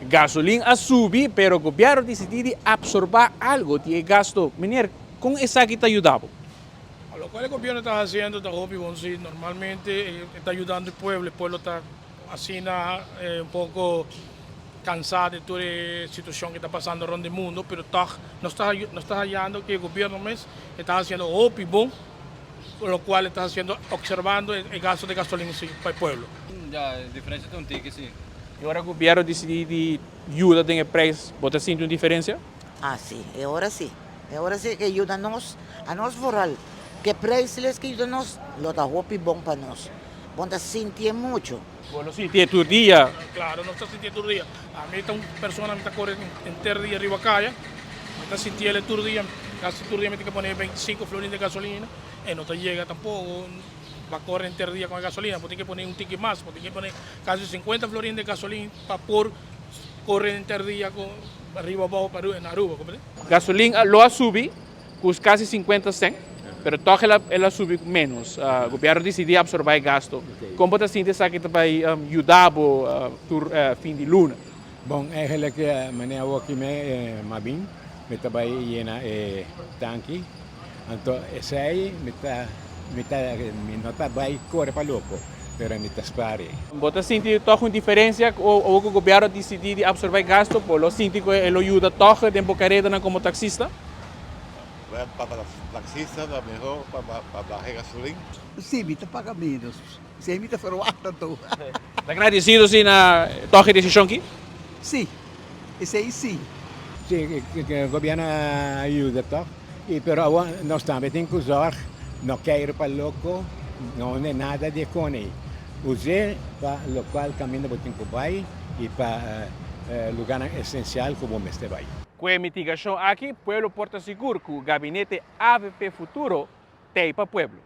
Gasolina a subir, pero o governo decidiu absorber algo de gasto. Meneer, com essa que te ajudava? A lo cual el gobierno está haciendo, está obvio, sí, normalmente está ayudando al pueblo está así un poco cansado de toda la situación que está pasando alrededor del mundo, pero no está hallando que el gobierno está haciendo obvio, bom, con lo cual está haciendo, observando el gasto de gasolina sí, para el pueblo. Ja, a diferença tem um tique, sim. E agora o governo decidiu ajudar tem preço. Você sente uma diferença? Ah, sim, é hora sim. É hora sim que ajuda a nós rural. Que preços que ajuda nós, lo da roupa bom para nós. Bom, tá sentir muito. Bueno, sim, tem todo dia. Claro, no está sintiendo el día. A mí está una persona que está corriendo entero día arriba calle, me está sintiendo el tour día, casi todo día me tiene que poner 25 florines de gasolina, y no te llega tampoco, va a correr entero día con gasolina, pues tiene que poner un ticket más, pues tiene que poner casi 50 florines de gasolina para por correr entero día con arriba abajo para en Aruba, ¿comprende? Gasolina lo subiu, custa quase 50 cent, pero toca ela subiu menos. O governo decidiu absorver o gasto. Como você sente essa que vai ajudar por fim de luna? Bom, eigenlijk meneer Wakime Mabin, met daarbij jena tanki. Anto esai nota vai corre para louco, pero me spari. Você sente toch uma diferença ou o governo decidiu absorver gasto, por lo sente que ele ajuda toch de carreira como taxista? Para taxista, da mejor para bajar gasolina. Sim, me paga menos. Se me ferroada tu. Está agradecido sim na toch decisão aqui? Sim, esse aí sim. Sim, que o governo ajuda, toch? E pero nós também temos que usar, não quer para louco, não é nada de cone. Usar para o qual caminho que tem que vai e para lugar essencial como este vai. Com a mitigação aqui, o Pueblo Porto Seguro, que o gabinete AVP Futuro tem para o Pueblo.